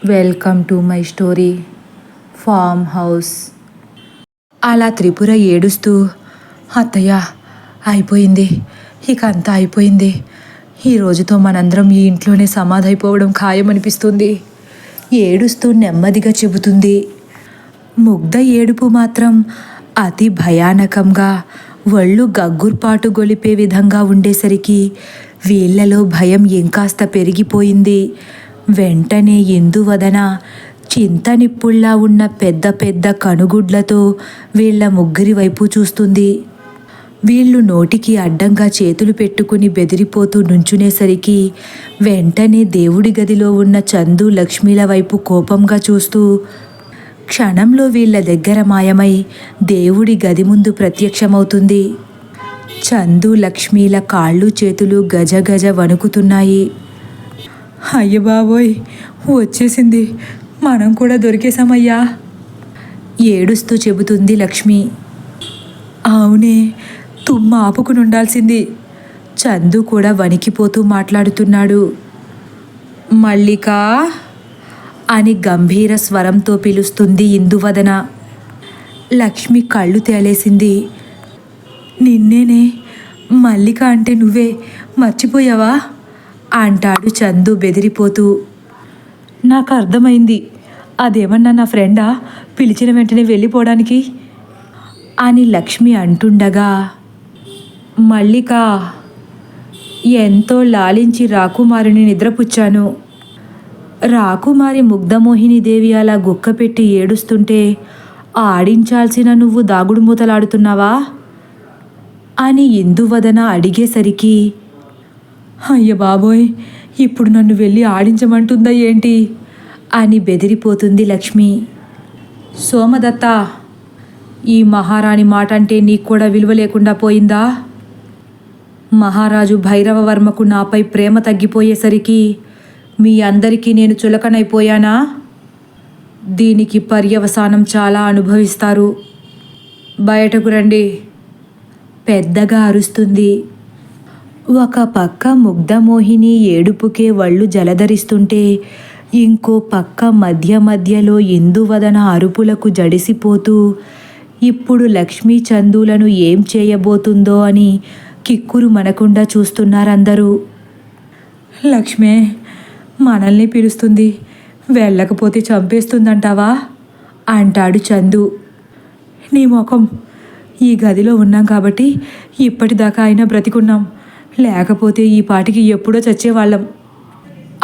Welcome to my story farm house. అలా త్రిపుర ఏడుస్తూ, అత్తయ్య అయిపోయింది, ఇక అంతా అయిపోయింది, ఈ రోజుతో మనందరం ఈ ఇంట్లోనే సమాధైపోవడం ఖాయమనిపిస్తుంది ఏడుస్తూ నెమ్మదిగా చెబుతుంది. ముగ్ధ ఏడుపు మాత్రం అతి భయానకంగా, ఒళ్ళు గగ్గుర్పాటు గొలిపే విధంగా ఉండేసరికి వీళ్లలో భయం ఇంకాస్త పెరిగిపోయింది. వెంటనే ఇందువదన చింతనిప్పుళ్లా ఉన్న పెద్ద పెద్ద కనుగుడ్లతో వీళ్ల ముగ్గురి వైపు చూస్తుంది. వీళ్ళు నోటికి అడ్డంగా చేతులు పెట్టుకుని బెదిరిపోతూ నుంచునేసరికి వెంటనే దేవుడి గదిలో ఉన్న చందు లక్ష్మీల వైపు కోపంగా చూస్తూ క్షణంలో వీళ్ల దగ్గర మాయమై దేవుడి గది ముందు ప్రత్యక్షమవుతుంది. చందు లక్ష్మీల కాళ్ళు చేతులు గజగజ వణుకుతున్నాయి. అయ్య బాబోయ్, వచ్చేసింది, మనం కూడా దొరికేశామయ్యా ఏడుస్తూ చెబుతుంది లక్ష్మి. అవునే, తుమ్మ ఆపుకుని ఉండాల్సింది. చందు కూడా వణికిపోతూ మాట్లాడుతున్నాడు. మల్లికా అని గంభీర స్వరంతో పిలుస్తుంది ఇందువదన. లక్ష్మి కళ్ళు తేలేసింది. నిన్నేనే, మల్లిక అంటే నువ్వే, మర్చిపోయావా అంటాడు చందు బెదిరిపోతూ. నాకు అర్థమైంది, అదేమన్నా నా ఫ్రెండా పిలిచిన వెంటనే వెళ్ళిపోవడానికి అని లక్ష్మి అంటుండగా, మల్లిక ఎంతో లాలించి రాకుమారిని నిద్రపుచ్చాను. రాకుమారి ముగ్ధమోహినీదేవి అలా గుక్కపెట్టి ఏడుస్తుంటే ఆడించాల్సిన నువ్వు దాగుడు మూతలాడుతున్నావా అని ఇందువదన అడిగేసరికి, అయ్య బాబోయ్, ఇప్పుడు నన్ను వెళ్ళి ఆడించమంటుందా ఏంటి అని బెదిరిపోతుంది లక్ష్మి. సోమదత్త, ఈ మహారాణి మాట అంటే నీకు కూడా విలువ లేకుండా పోయిందా? మహారాజు భైరవవర్మకు నాపై ప్రేమ తగ్గిపోయేసరికి మీ అందరికీ నేను చులకనైపోయానా? దీనికి పర్యవసానం చాలా అనుభవిస్తారు. బయటకు రండి పెద్దగా అరుస్తుంది. ఒక పక్క ముగ్ధమోహిని ఏడుపుకే వళ్ళు జలధరిస్తుంటే, ఇంకో పక్క మధ్య మధ్యలో ఇందువదన అరుపులకు జడిసిపోతూ ఇప్పుడు లక్ష్మీ చందులను ఏం చేయబోతుందో అని కిక్కురు మనకుండా చూస్తున్నారందరూ. లక్ష్మే, మనల్ని పిలుస్తుంది, వెళ్ళకపోతే చంపేస్తుందంటావా అంటాడు చందు. నీ ముఖం, ఈ గదిలో ఉన్నాం కాబట్టి ఇప్పటిదాకా అయినా బ్రతికున్నాం, లేకపోతే ఈ పాటికి ఎప్పుడో చచ్చేవాళ్ళం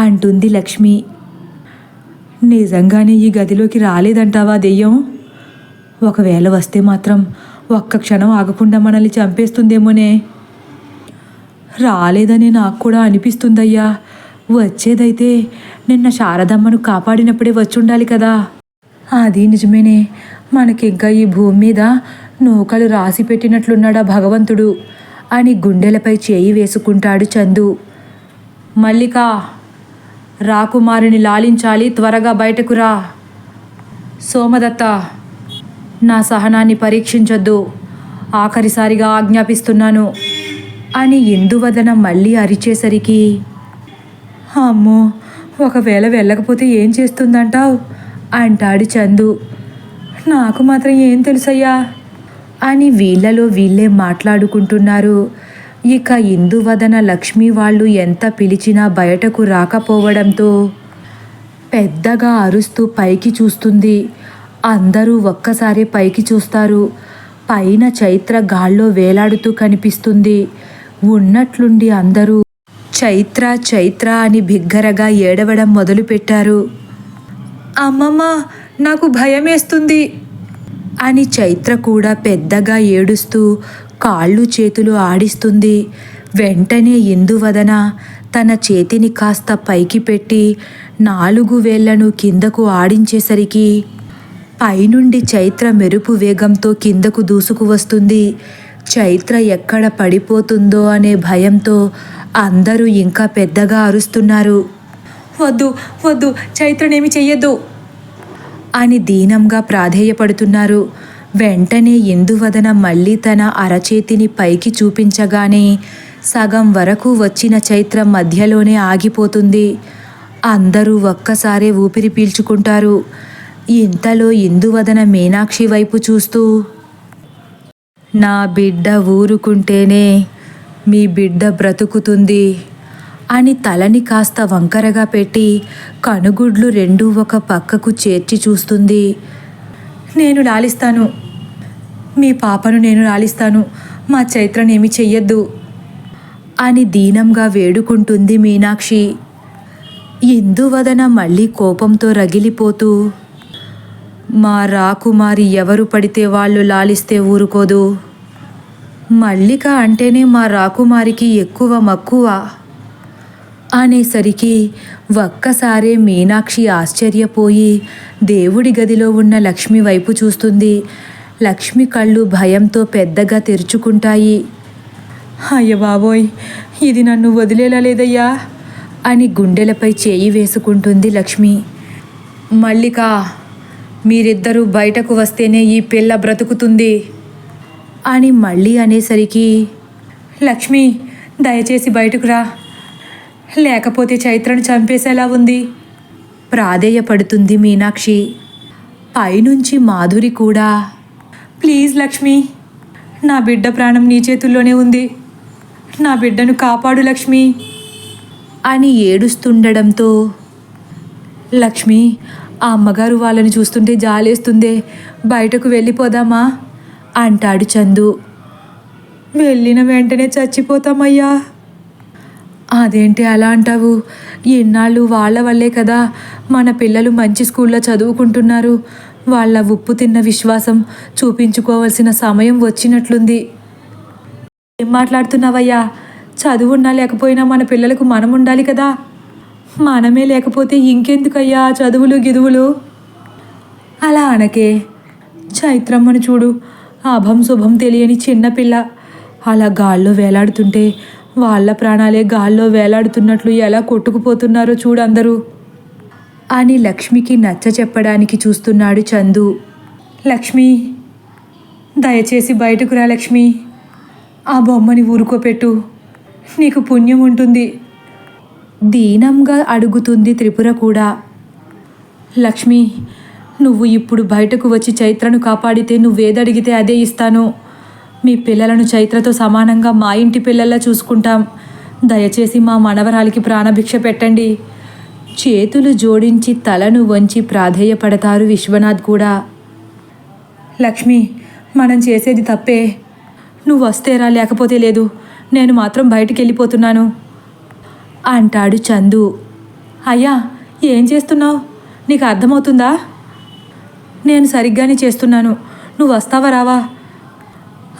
అంటుంది లక్ష్మి. నిజంగానే ఈ గదిలోకి రాలేదంటావా దెయ్యం? ఒకవేళ వస్తే మాత్రం ఒక్క క్షణం ఆగకుండా మనల్ని చంపేస్తుందేమోనే. రాలేదని నాకు కూడా అనిపిస్తుందయ్యా. వచ్చేదైతే నిన్న శారదమ్మను కాపాడినప్పుడే వచ్చుండాలి కదా. అది నిజమేనే, మనకింకా ఈ భూమి మీద నూకలు రాసి పెట్టినట్లున్నాడా భగవంతుడు అని గుండెలపై చేయి వేసుకుంటాడు చందు. మల్లిక, రాకుమారిని లాలించాలి, త్వరగా బయటకు రా. సోమదత్త, నా సహనాన్ని పరీక్షించొద్దు, ఆఖరిసారిగా ఆజ్ఞాపిస్తున్నాను అని ఇందువదన మళ్ళీ అరిచేసరికి, అమ్మో, ఒకవేళ వెళ్ళకపోతే ఏం చేస్తుందంటావు అంటాడు చందు. నాకు మాత్రం ఏం తెలుసయ్యా అని వీళ్లలో వీళ్ళే మాట్లాడుకుంటున్నారు. ఇక ఇందువదన లక్ష్మి వాళ్ళు ఎంత పిలిచినా బయటకు రాకపోవడంతో పెద్దగా అరుస్తూ పైకి చూస్తుంది. అందరూ ఒక్కసారి పైకి చూస్తారు. పైన చైత్ర గాల్లో వేలాడుతూ కనిపిస్తుంది. ఉన్నట్లుండి అందరూ చైత్ర చైత్ర అని బిగ్గరగా ఏడవడం మొదలుపెట్టారు. అమ్మమ్మ, నాకు భయమేస్తుంది అని చైత్ర కూడా పెద్దగా ఏడుస్తూ కాళ్ళు చేతులు ఆడిస్తుంది. వెంటనే ఇందువదన తన చేతిని కాస్త పైకి పెట్టి 4 వేళ్లను కిందకు ఆడించేసరికి పైనుండి చైత్ర మెరుపు వేగంతో కిందకు దూసుకు వస్తుంది. చైత్ర ఎక్కడ పడిపోతుందో అనే భయంతో అందరూ ఇంకా పెద్దగా అరుస్తున్నారు. వద్దు వద్దు, చైత్రనేమి చెయ్యొద్దు అని దీనంగా ప్రాధేయపడుతున్నారు. వెంటనే ఇందువదన మళ్ళీ తన అరచేతిని పైకి చూపించగానే సగం వరకు వచ్చిన చైత్ర మధ్యలోనే ఆగిపోతుంది. అందరూ ఒక్కసారే ఊపిరి పీల్చుకుంటారు. ఇంతలో ఇందువదన మీనాక్షి వైపు చూస్తూ, నా బిడ్డ ఊరుకుంటేనే మీ బిడ్డ బ్రతుకుతుంది అని తలని కాస్త వంకరగా పెట్టి కనుగుడ్లు రెండూ ఒక పక్కకు చేర్చి చూస్తుంది. నేను లాలిస్తాను, మీ పాపను నేను లాలిస్తాను, మా చైత్రనేమి చెయ్యొద్దు అని దీనంగా వేడుకుంటుంది మీనాక్షి. ఇందువదన మళ్ళీ కోపంతో రగిలిపోతూ, మా రాకుమారి ఎవరు పడితే వాళ్ళు లాలిస్తే ఊరుకోదు. మల్లిక అంటేనే మా రాకుమారికి ఎక్కువ మక్కువ అనేసరికి ఒక్కసారే మీనాక్షి ఆశ్చర్యపోయి దేవుడి గదిలో ఉన్న లక్ష్మి వైపు చూస్తుంది. లక్ష్మి కళ్ళు భయంతో పెద్దగా తెరుచుకుంటాయి. అయ్య బాబోయ్, ఇది నన్ను వదిలేలా లేదయ్యా అని గుండెలపై చేయి వేసుకుంటుంది లక్ష్మి. మల్లిక, మీరిద్దరూ బయటకు వస్తేనే ఈ పిల్ల బ్రతుకుతుంది అని మళ్ళీ అనేసరికి, లక్ష్మి దయచేసి బయటకు రా, లేకపోతే చైత్రను చంపేసేలా ఉంది ప్రాధేయపడుతుంది మీనాక్షి. పైనుంచి మాధురి కూడా, ప్లీజ్ లక్ష్మి, నా బిడ్డ ప్రాణం నీ చేతుల్లోనే ఉంది, నా బిడ్డను కాపాడు లక్ష్మి అని ఏడుస్తుండడంతో, లక్ష్మి ఆ అమ్మగారు వాళ్ళని చూస్తుంటే జాలేస్తుందే, బయటకు వెళ్ళిపోదామా అంటాడు చందు. వెళ్ళిన వెంటనే చచ్చిపోతామయ్యా. అదేంటి అలా అంటావు? ఎన్నాళ్ళు వాళ్ళ వల్లే కదా మన పిల్లలు మంచి స్కూల్లో చదువుకుంటున్నారు. వాళ్ళ ఉప్పు తిన్న విశ్వాసం చూపించుకోవాల్సిన సమయం వచ్చినట్లుంది. ఏం మాట్లాడుతున్నావయ్యా? చదువున్నా లేకపోయినా మన పిల్లలకు మనం ఉండాలి కదా. మనమే లేకపోతే ఇంకెందుకయ్యా చదువులు గిదువులు? అలా అనకే. చైత్రమ్మను చూడు, అభం శుభం తెలియని చిన్నపిల్ల అలా గాల్లో వేలాడుతుంటే వాళ్ళ ప్రాణాలే గాల్లో వేలాడుతున్నట్లు ఎలా కొట్టుకుపోతున్నారో చూడందరూ అని లక్ష్మికి నచ్చ చెప్పడానికి చూస్తున్నాడు చందు. లక్ష్మి దయచేసి బయటకు రా లక్ష్మి, ఆ బొమ్మని ఊరుకోపెట్టు, నీకు పుణ్యం ఉంటుంది దీనంగా అడుగుతుంది త్రిపుర కూడా. లక్ష్మి, నువ్వు ఇప్పుడు బయటకు వచ్చి చైత్రను కాపాడితే నువ్వేదడిగితే అదే ఇస్తాను. మీ పిల్లలను చైత్రతో సమానంగా మా ఇంటి పిల్లల్లా చూసుకుంటాం. దయచేసి మా మనవరాలికి ప్రాణభిక్ష పెట్టండి. చేతులు జోడించి తలను వంచి ప్రాధేయపడతారు విశ్వనాథ్ కూడా. లక్ష్మి, మనం చేసేది తప్పే. నువ్వు వస్తేరా, లేకపోతే లేదు. నేను మాత్రం బయటికి వెళ్ళిపోతున్నాను అంటాడు చందు. అయ్యా, ఏం చేస్తున్నావు? నీకు అర్థమవుతుందా? నేను సరిగ్గానే చేస్తున్నాను. నువ్వు వస్తావా రావా?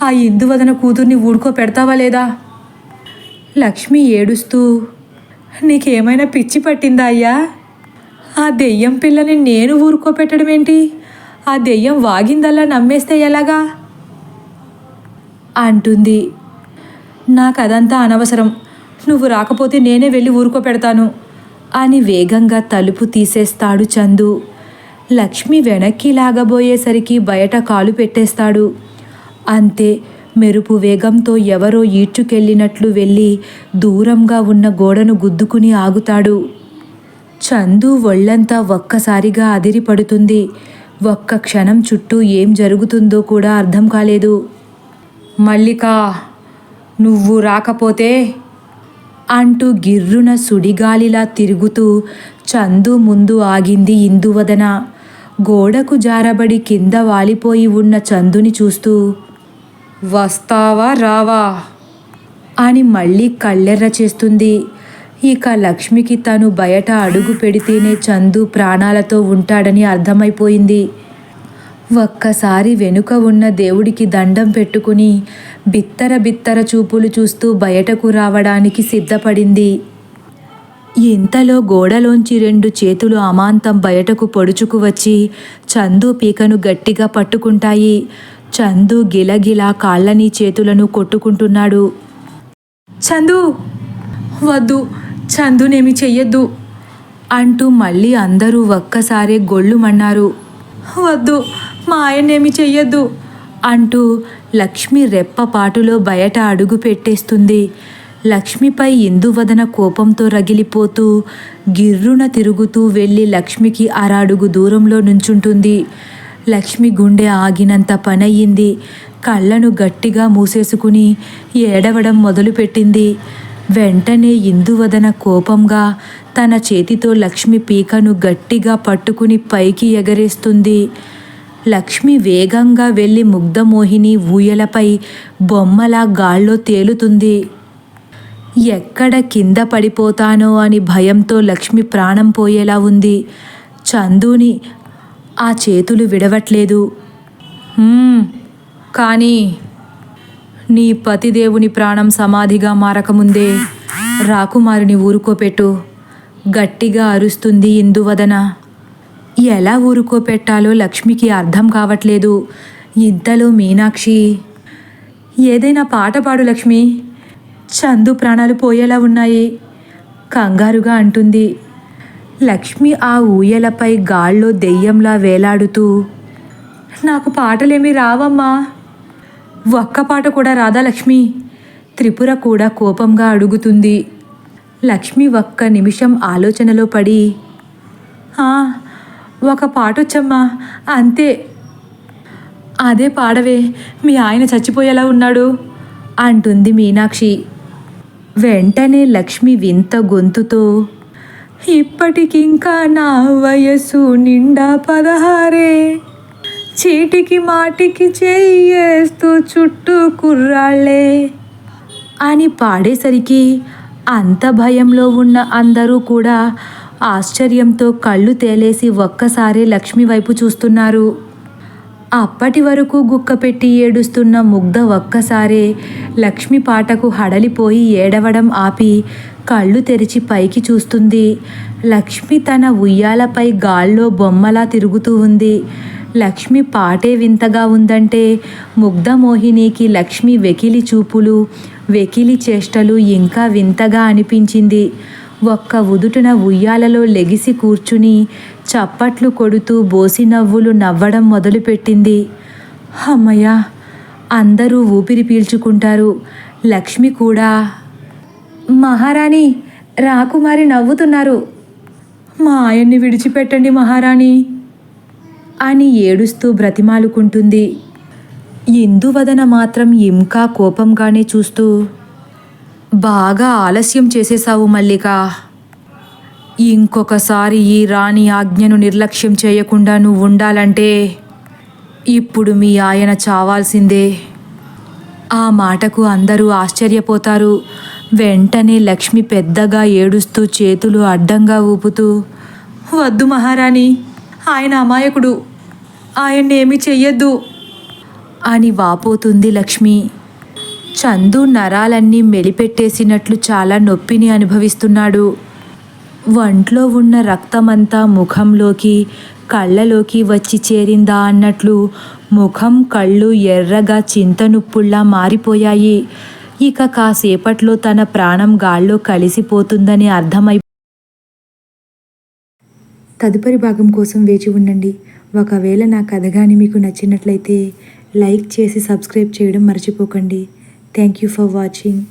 ఆ ఇందువదన కూతుర్ని ఊడుకో పెడతావా లేదా? లక్ష్మి ఏడుస్తూ, నీకేమైనా పిచ్చి పట్టిందా అయ్యా? ఆ దెయ్యం పిల్లని నేను ఊరుకోపెట్టడం ఏంటి? ఆ దెయ్యం వాగిందల్లా నమ్మేస్తే ఎలాగా అంటుంది. నాకదంతా అనవసరం. నువ్వు రాకపోతే నేనే వెళ్ళి ఊరుకోపెడతాను అని వేగంగా తలుపు తీసేస్తాడు చందు. లక్ష్మి వెనక్కి లాగబోయేసరికి బయట కాలు పెట్టేస్తాడు. అంతే, మెరుపు వేగంతో ఎవరో ఈడ్చుకెళ్ళినట్లు వెళ్ళి దూరంగా ఉన్న గోడను గుద్దుకుని ఆగుతాడు. చందు ఒళ్ళంతా ఒక్కసారిగా అదిరిపడుతుంది. ఒక్క క్షణం చుట్టూ ఏం జరుగుతుందో కూడా అర్థం కాలేదు. మల్లిక, నువ్వు రాకపోతే అంటూ గిర్రున సుడిగాలిలా తిరుగుతూ చందు ముందు ఆగింది ఇందువదన. గోడకు జారబడి కింద వాలిపోయి ఉన్న చందుని చూస్తూ, వస్తావా రావా అని మళ్ళీ కళ్ళెర్ర చేస్తుంది. ఇక లక్ష్మికి తను బయట అడుగు పెడితేనే చందు ప్రాణాలతో ఉంటాడని అర్థమైపోయింది. ఒక్కసారి వెనుక ఉన్న దేవుడికి దండం పెట్టుకుని బిత్తర బిత్తర చూపులు చూస్తూ బయటకు రావడానికి సిద్ధపడింది. ఇంతలో గోడలోంచి 2 చేతులు అమాంతం బయటకు పొడుచుకు వచ్చి చందు పీకను గట్టిగా పట్టుకుంటాయి. చందు గిలగిలా కాళ్ళని చేతులను కొట్టుకుంటున్నాడు. చందు, వద్దు, చందునేమి చెయ్యొద్దు అంటూ మళ్ళీ అందరూ ఒక్కసారే గొళ్ళుమన్నారు. వద్దు, మా ఆయన్నేమి చెయ్యొద్దు అంటూ లక్ష్మి రెప్పపాటులో బయట అడుగు పెట్టేస్తుంది. లక్ష్మిపై ఇందువదన కోపంతో రగిలిపోతూ గిర్రున తిరుగుతూ వెళ్ళి లక్ష్మికి అరడుగు దూరంలో నుంచుంటుంది. లక్ష్మి గుండె ఆగినంత పనయ్యింది. కళ్ళను గట్టిగా మూసేసుకుని ఏడవడం మొదలుపెట్టింది. వెంటనే ఇందువదన కోపంగా తన చేతితో లక్ష్మి పీకను గట్టిగా పట్టుకుని పైకి ఎగరేస్తుంది. లక్ష్మి వేగంగా వెళ్ళి ముగ్ధమోహిని ఊయలపై బొమ్మలా గాల్లో తేలుతుంది. ఎక్కడ కింద పడిపోతానో అని భయంతో లక్ష్మి ప్రాణం పోయేలా ఉంది. చందుని ఆ చేతులు విడవట్లేదు. కానీ నీ పతిదేవుని ప్రాణం సమాధిగా మారకముందే రాకుమారిని ఊరుకోపెట్టు, గట్టిగా అరుస్తుంది ఇందువదన. ఎలా ఊరుకోపెట్టాలో లక్ష్మికి అర్థం కావట్లేదు. ఇంతలో మీనాక్షి, ఏదైనా పాట పాడు లక్ష్మి, చందు ప్రాణాలు పోయేలా ఉన్నాయి కంగారుగా అంటుంది. లక్ష్మి ఆ ఊయలపై గాల్లో దెయ్యంలా వేలాడుతూ, నాకు పాటలేమీ రావమ్మా. ఒక్క పాట కూడా రాదా లక్ష్మి? త్రిపుర కూడా కోపంగా అడుగుతుంది. లక్ష్మి ఒక్క నిమిషం ఆలోచనలో పడి, ఒక పాటొచ్చమ్మా అంతే. అదే పాడవే, మీ ఆయన చచ్చిపోయేలా ఉన్నాడు అంటుంది మీనాక్షి. వెంటనే లక్ష్మి వింత గొంతుతో, ఇప్పటికింకా నా వయసు నిండా 16, చీటికి మాటికి చేయేస్తూ చుట్టూ కుర్రాళ్లే అని పాడేసరికి అంత భయంలో ఉన్న అందరూ కూడా ఆశ్చర్యంతో కళ్ళు తేలేసి ఒక్కసారి లక్ష్మి వైపు చూస్తున్నారు. అప్పటి వరకు గుక్కపెట్టి ఏడుస్తున్న ముగ్ధ ఒక్కసారే లక్ష్మి పాటకు హడలిపోయి ఏడవడం ఆపి కళ్ళు తెరిచి పైకి చూస్తుంది. లక్ష్మి తన ఉయ్యాలపై గాల్లో బొమ్మలా తిరుగుతూ ఉంది. లక్ష్మి పాటే వింతగా ఉందంటే ముగ్ధమోహినికి లక్ష్మి వెకిలి చూపులు, వెకిలి చేష్టలు ఇంకా వింతగా అనిపించింది. ఒక్క ఉదుటున ఉయ్యాలలో లెగిసి కూర్చుని చప్పట్లు కొడుతూ బోసి నవ్వులు నవ్వడం మొదలుపెట్టింది. అమ్మయ్య, అందరూ ఊపిరి పీల్చుకుంటారు. లక్ష్మి కూడా, మహారాణి, రాకుమారి నవ్వుతున్నారు, మా ఆయన్ని విడిచిపెట్టండి మహారాణి అని ఏడుస్తూ బ్రతిమాలుకుంటుంది. ఇందువదన మాత్రం ఇంకా కోపంగానే చూస్తూ, బాగా ఆలస్యం చేసేశావు మల్లిక. ఇంకొకసారి ఈ రాణి ఆజ్ఞను నిర్లక్ష్యం చేయకుండా నువ్వు ఉండాలంటే ఇప్పుడు మీ ఆయన చావాల్సిందే. ఆ మాటకు అందరూ ఆశ్చర్యపోతారు. వెంటనే లక్ష్మి పెద్దగా ఏడుస్తూ చేతులు అడ్డంగా ఊపుతూ, వద్దు మహారాణి, ఆయన అమాయకుడు, ఆయన్ని ఏమీ చెయ్యొద్దు అని వాపోతుంది లక్ష్మి. చందు నరాలన్నీ మెలిపెట్టేసినట్లు చాలా నొప్పిని అనుభవిస్తున్నాడు. వంట్లో ఉన్న రక్తమంతా ముఖంలోకి, కళ్ళలోకి వచ్చి చేరిందా అన్నట్లు ముఖం, కళ్ళు ఎర్రగా చింతనుప్పుల్లా మారిపోయాయి. ఇక కాసేపట్లో తన ప్రాణం గాల్లో కలిసిపోతుందని అర్థమై తదుపరి భాగం కోసం వేచి ఉండండి. ఒకవేళ నా కథ కానీ మీకు నచ్చినట్లయితే లైక్ చేసి సబ్స్క్రైబ్ చేయడం మర్చిపోకండి. Thank you for watching.